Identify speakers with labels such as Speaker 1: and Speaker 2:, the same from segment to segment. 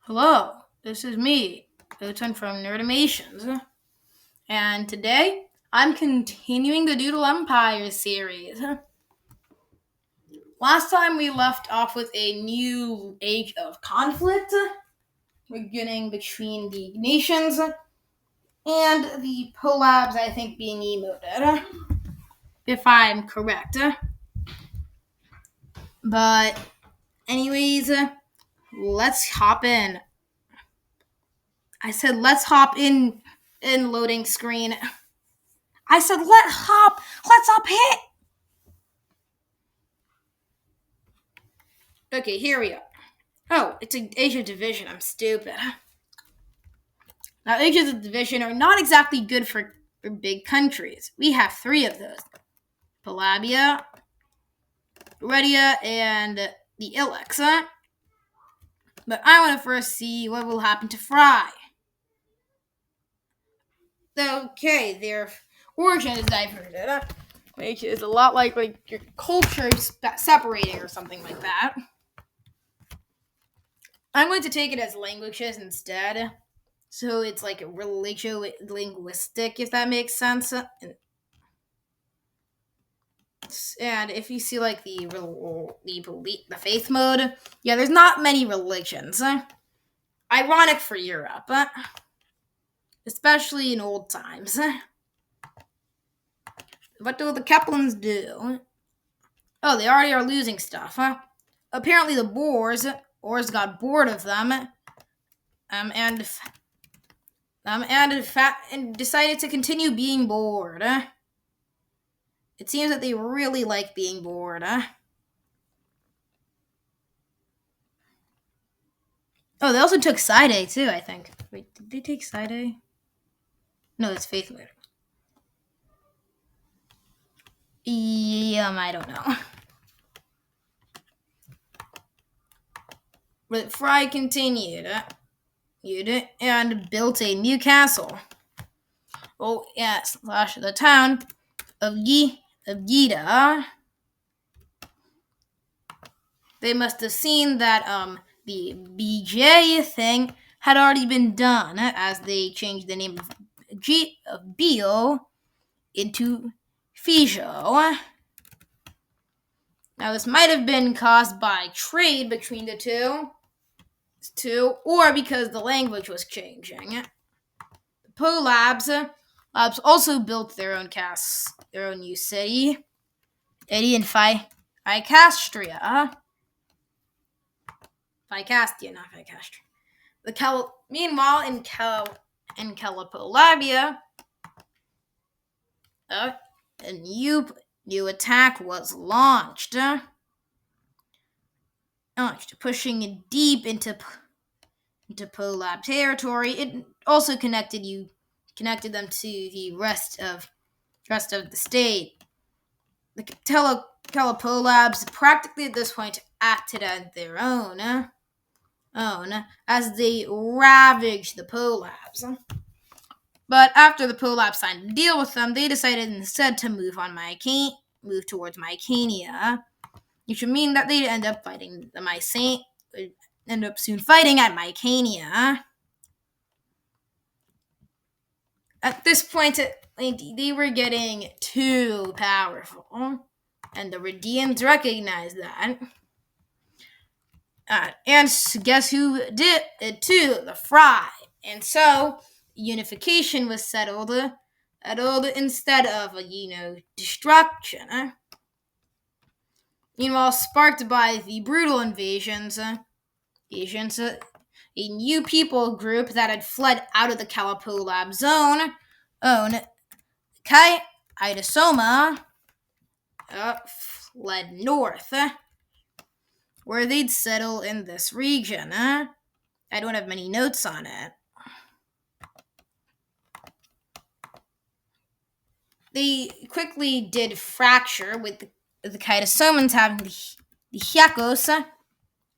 Speaker 1: Hello, this is me, Oton from Nerdimations, and today I'm continuing the Doodle Empire series. Last time we left off with a new age of conflict, beginning between the nations and the Polabs, I think, being emoted, if I'm correct. But, anyways, let's hop in. I said let's hop in loading screen. I said let's hop hit. Okay, here we are. Oh, it's an Asia division. I'm stupid. Now, Asia's division are not exactly good for big countries. We have three of those: Palabia, Redia, and the Ilex. But I want to first see what will happen to Fry. Okay, their origin is diverted, which is a lot like your culture separating or something like that. I'm going to take it as languages instead. So it's like religio-linguistic, if that makes sense. And if you see like the faith mode, yeah, there's not many religions. Ironic for Europe, especially in old times. What do the Keplins do? Oh, they already are losing stuff. Apparently, the Boers got bored of them, and decided to continue being bored. It seems that they really like being bored. Oh, they also took Side too, I think. Wait, did they take Side? No, it's Faith Mode. I don't know. But Fry continued and built a new castle. Oh, yeah, slash the town of Gita. They must have seen that the BJ thing had already been done, as they changed the name of Beale into Fijo. Now, this might have been caused by trade between the two, or because the language was changing. The Poe Labs also built their own new city, in Ficastria. Ficastia, not Ficastria. Meanwhile, in Calipolabia, a new attack was launched. Pushing deep into Polab territory. It also connected them to the rest of the state. The Calipolabs practically at this point acted on their own as they ravaged the Polabs. But after the Polabs signed a deal with them, they decided instead to move towards Mycania, which would mean that they'd end up fighting the Mycene, end up soon fighting at Mycania. At this point, they were getting too powerful, and the Redians recognized that. And guess who did it too? The Fry. And so unification was settled instead of destruction. Meanwhile, sparked by the brutal invasions, a new people group that had fled out of the Calipolab zone, Kai Idasoma, fled north, where they'd settle in this region. I don't have many notes on it. They quickly did fracture with the Kaidasomans having the Hyakos. It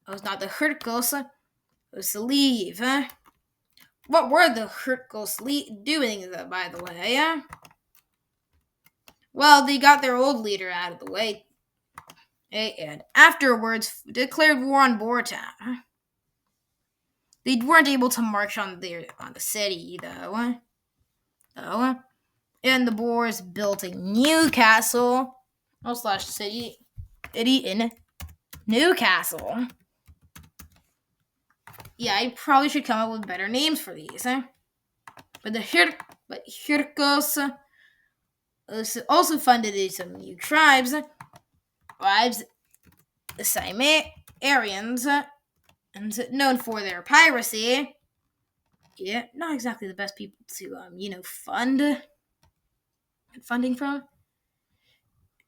Speaker 1: was not the Hurtkos. It was to leave. What were the Hurtkos doing, by the way? Well, they got their old leader out of the way, and afterwards declared war on Borta. they weren't able to march on the city though. And the Boers built a new castle / city in Newcastle. Yeah, I probably should come up with better names for these. But Hirkos also funded some new tribes, the Cimmerians, and known for their piracy. Yeah, not exactly the best people to funding from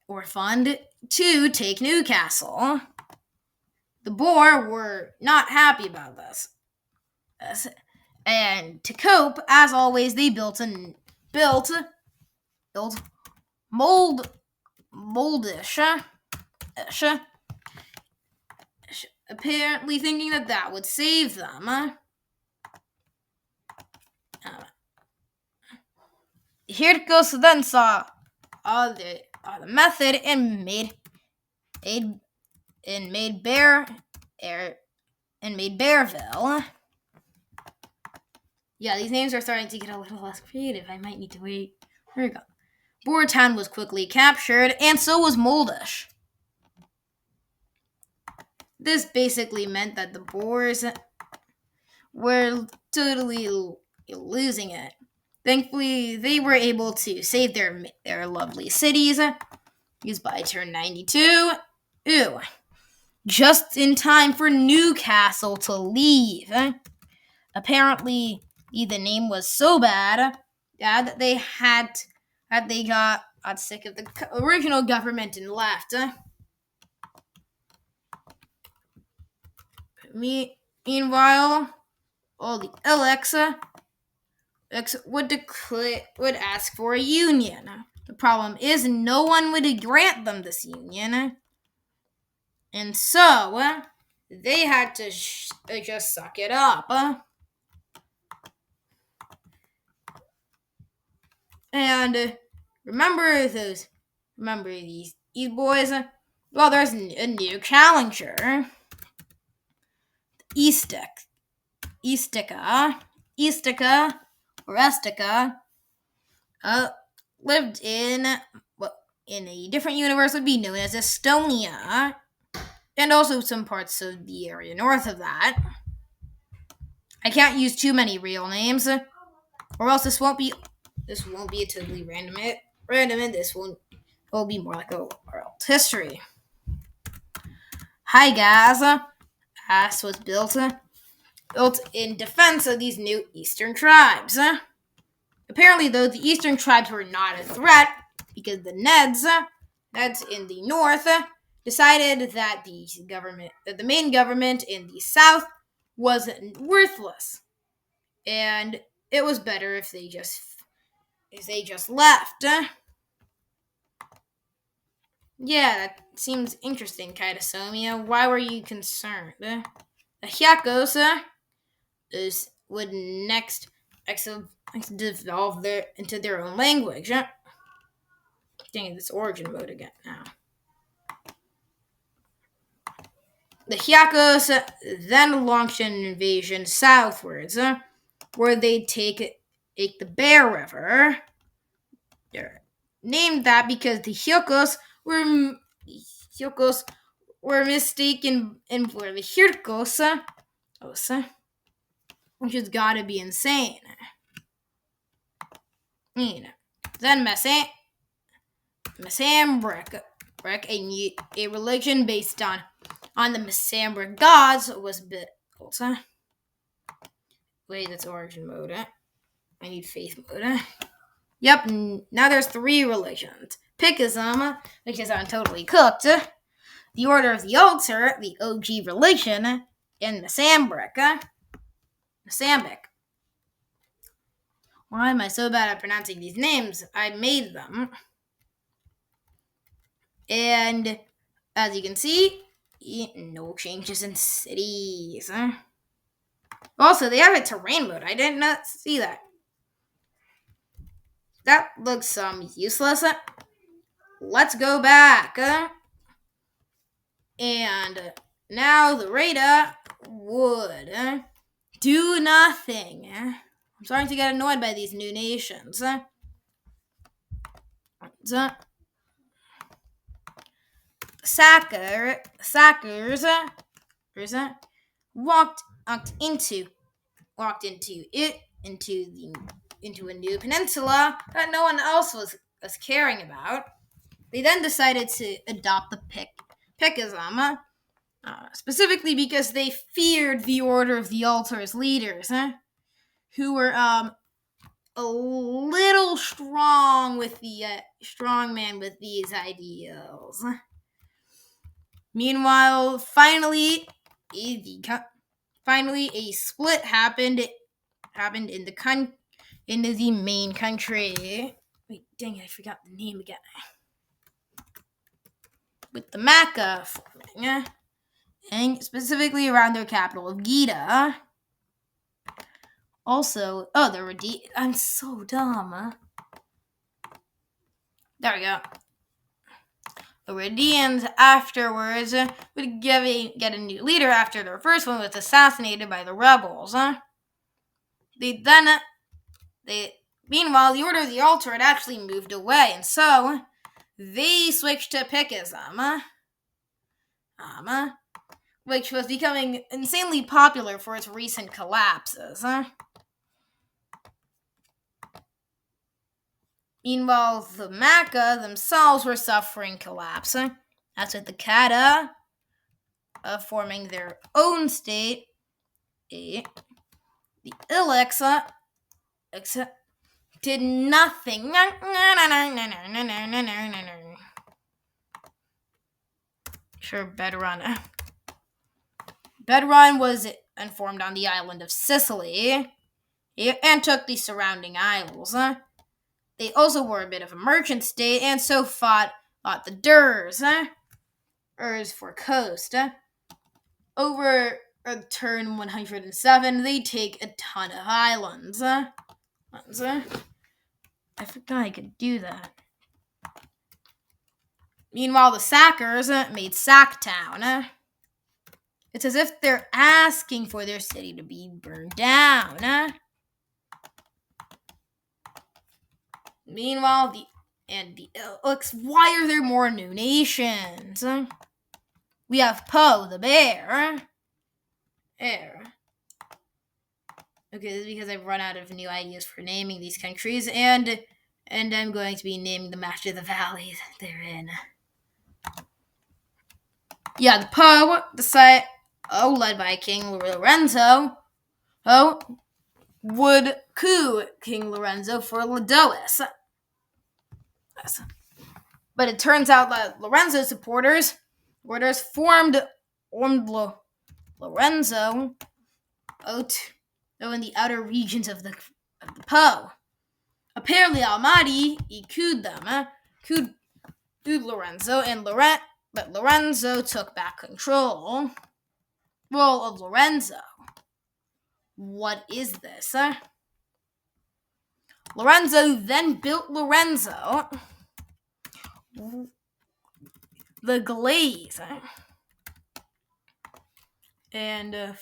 Speaker 1: or fund to take Newcastle. The Boer were not happy about this. And to cope, as always, they built moldish, apparently thinking that would save them. Hirkos then saw the method and made Bearville. Yeah, these names are starting to get a little less creative. I might need to wait. Here we go. Boertown was quickly captured, and so was Moldish. This basically meant that the Boers were totally losing it. Thankfully, they were able to save their lovely cities. Used by turn 92. Just in time for Newcastle to leave. Apparently, the name was so bad that they got sick of the original government and left. Meanwhile, all the Alexa would ask for a union. The problem is no one would grant them this union. And so, they had to just suck it up. And remember these boys? Well, there's a new challenger. Eastica, or Estica, lived in a different universe would be known as Estonia, and also some parts of the area north of that. I can't use too many real names, or else this won't be a totally random, and this will be more like a world history. Highgas was built in defense of these new eastern tribes. Apparently, though, the eastern tribes were not a threat because the Neds in the north decided that the main government in the south was worthless, and it was better if they just left. Yeah, that seems interesting, Kaitosomia. Why were you concerned? The Hyakos would next devolve into their own language. Dang, this origin mode again now. The Hyakos then launched an invasion southwards, where they'd take the Bear River. They're named that because the Hyakos were mistaken for the Hirkos, which has got to be insane. Then Masambric, a religion based on the Masambric gods, was built. Wait, that's origin mode. I need faith mode. Yep, now there's 3 religions. Pikism, which is totally cooked. The Order of the Altar, the OG religion, and Masambric. Why am I so bad at pronouncing these names? I made them. And as you can see, no changes in cities. Also, they have a terrain mode. I did not see that. That looks useless. Let's go back. And now the radar would do nothing. I'm starting to get annoyed by these new nations. Sackers walked into a new peninsula that no one else was caring about. They then decided to adopt the Pikism, specifically because they feared the Order of the Altar's leaders, who were a little strong with the strongman with these ideals. Meanwhile, finally, a split happened in the main country. Wait, dang it, I forgot the name again. With the Makkah forming, and specifically around their capital of Gita. Also, I'm so dumb. There we go. The Radians afterwards would get a new leader after their first one was assassinated by the rebels. Meanwhile, the Order of the Altar had actually moved away, and so they switched to Pikism, which was becoming insanely popular for its recent collapses. Meanwhile, the Makkah themselves were suffering collapse, as with the Kata forming their own state. The Alexa did nothing. Sure, Bedouin was informed on the island of Sicily and took the surrounding isles. They also were a bit of a merchant state and so fought the Durs for coast. Over turn 107, they take a ton of islands. I forgot I could do that. Meanwhile, the Sackers made Sacktown. It's as if they're asking for their city to be burned down. Meanwhile, why are there more new nations? We have Poe the bear. Okay, this is because I've run out of new ideas for naming these countries, and I'm going to be naming them after the valleys they're in. Yeah, the Poe, led by King Lorenzo, would coup King Lorenzo for Ladois. But it turns out that Lorenzo supporters formed Lorenzo in the outer regions of the Po. Apparently, Almaty couped them, couped Lorenzo, but Lorenzo took back control of Lorenzo. What is this? Lorenzo then built Lorenzo the Glaze. And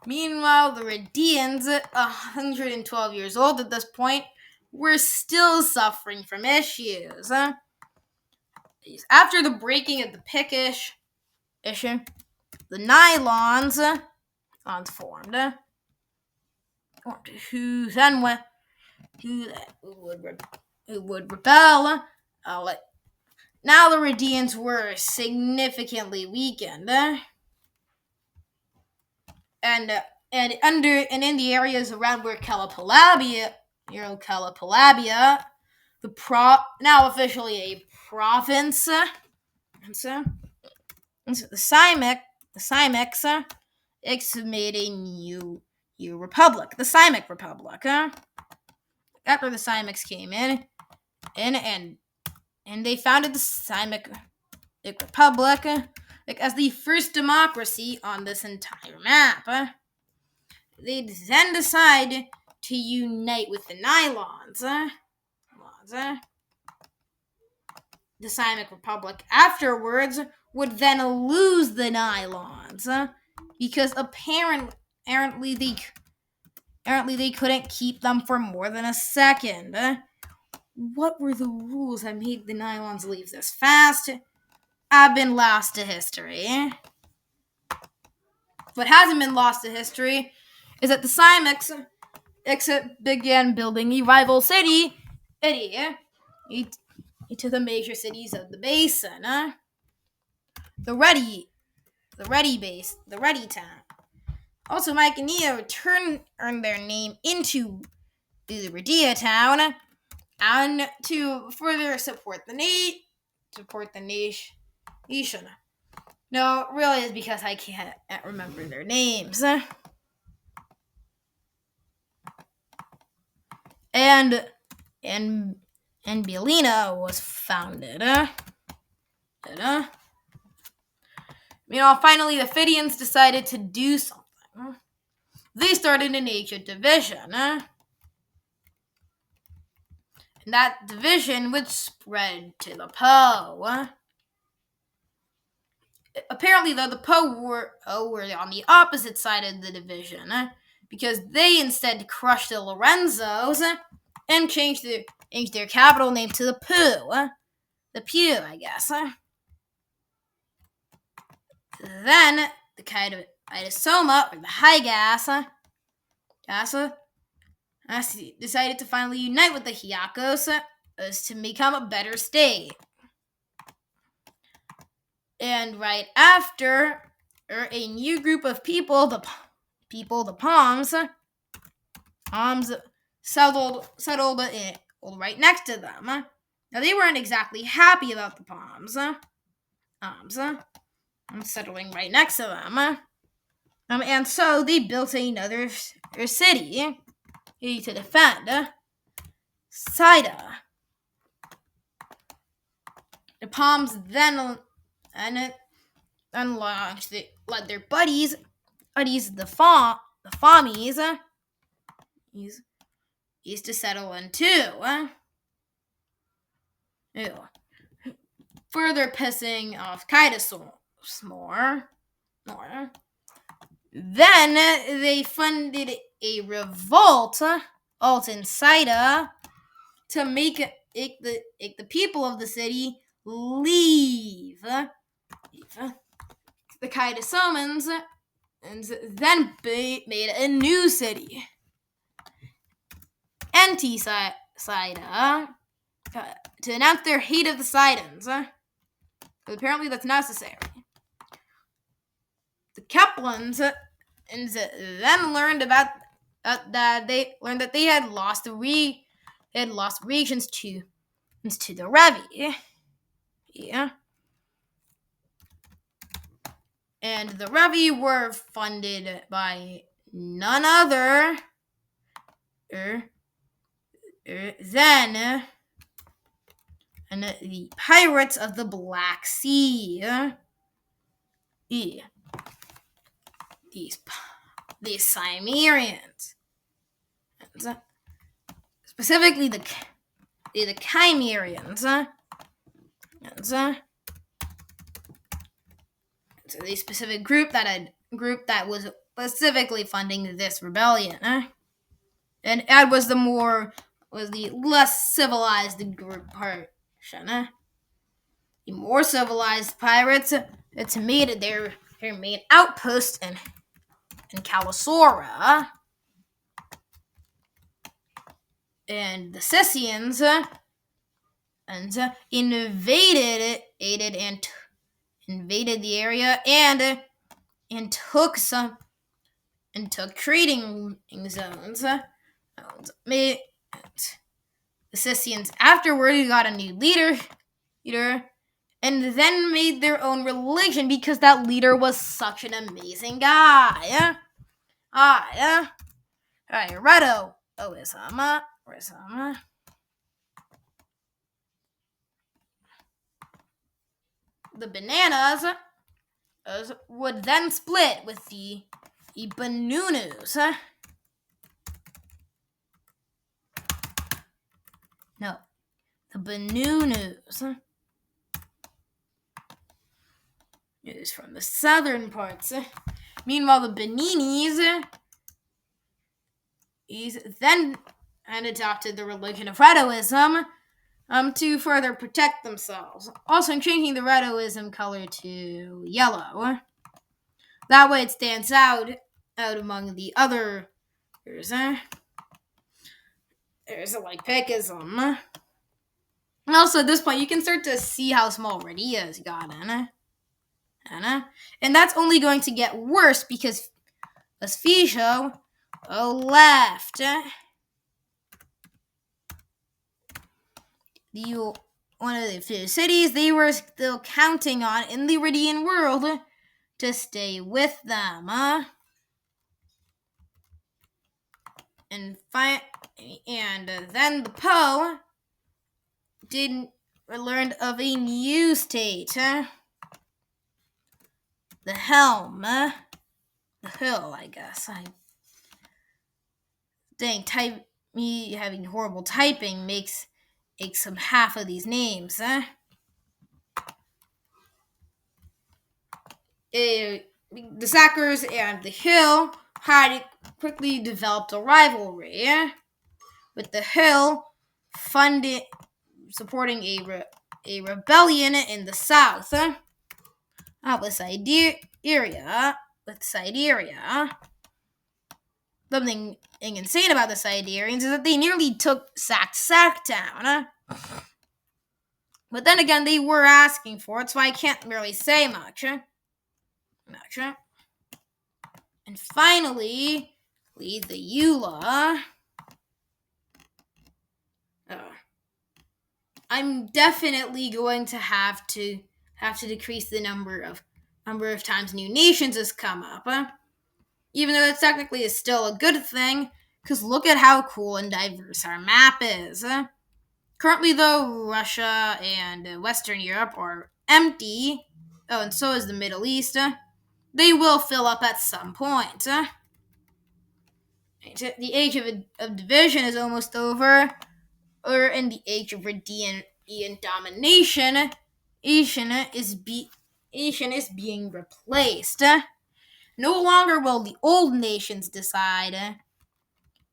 Speaker 1: meanwhile, the Radians, 112 years old at this point, were still suffering from issues. After the breaking of the Pictish issue, the Nylons formed, who would rebel. Now the Radians were significantly weakened, and in the areas around where Calapalabia, now officially a province, and so the Cymex made a new republic, the Cymic Republic. After the Cymex came in and they founded the Cymic Republic as the first democracy on this entire map. They then decide to unite with the Nylons. The Cymic Republic afterwards would then lose the Nylons because apparently Apparently, they couldn't keep them for more than a second. What were the rules that made the nylons leave this fast? I've been lost to history. What hasn't been lost to history is that the Simex began building a rival city into the major cities of the basin. The Ready Town. Also, Mike and Neo earned their name into the Radia Town, and to further support the nation. No, it really is because I can't remember their names. And Bielina was founded. Finally, the Fidians decided to do something. They started an ancient division. And that division would spread to the Po. Apparently, though, the Po were on the opposite side of the division, because they instead crushed the Lorenzos and changed their capital name to the Poo. The Pew, I guess. Then, the Kaidasoma, or the Higasa, decided to finally unite with the Hyakos as to become a better state. And right after, a new group of people, the Palms, settled right next to them. Now, they weren't exactly happy about the Palms. Settling right next to them. And so they built another city to defend. Sida. The Palms then launched. They led their buddies, the Famies, to settle in too. Further pissing off Kaidos more. Then they funded a revolt in Sida to make the people of the city leave the Kaidosomans, and then made a new city, Anti-Sida, to announce their hate of the Sidans. But apparently that's necessary. The Keplans then learned that they had lost regions to the Revi. Yeah. And the Revi were funded by none other than the Pirates of the Black Sea. These Cimmerians. Specifically the Chimerians. So the specific group that was specifically funding this rebellion. And Ed was the less civilized group portion. The more civilized pirates, it's made their main outpost in Calasora. And the Scythians invaded the area and took trading zones. The Scythians afterward got a new leader, and then made their own religion because that leader was such an amazing guy. Redo Oisama. The Bananas would then split with the Banunus. No, the Banunus is from the southern parts. Meanwhile, the Beninis then adopted the religion of Redoism to further protect themselves. Also, changing the Redoism color to yellow. That way, it stands out among the other. There's like Pikism. And also, at this point, you can start to see how small Radia has gotten. And that's only going to get worse because Fijo left. One of the few cities they were still counting on in the Iridian world to stay with them. And then the Poe learned of a new state. The Helm. The Hill, I guess. Me having horrible typing makes some half of these names. The Sackers and the Hill had quickly developed a rivalry, with the Hill supporting a rebellion in the south with Siberia. Something insane about the Siderians is that they nearly sacked Sacktown. But then again, they were asking for it, so I can't really say much. And finally, the Eula. I'm definitely going to have to decrease the number of times new nations has come up. Even though it technically is still a good thing, because look at how cool and diverse our map is. Currently, though, Russia and Western Europe are empty. Oh, and so is the Middle East. They will fill up at some point. The age of division is almost over. Or in the age of Radian domination, Asian is being replaced. No longer will the old nations decide,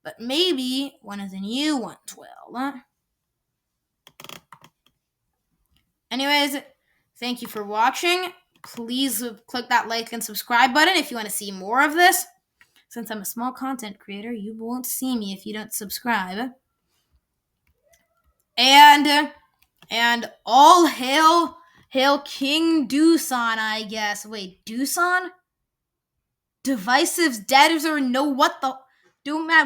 Speaker 1: but maybe one of the new ones will. Anyways, thank you for watching. Please click that like and subscribe button if you want to see more of this. Since I'm a small content creator, you won't see me if you don't subscribe. And all hail King Doosan, I guess. Wait, Doosan? Divisive's dead or no? What the? Don't matter.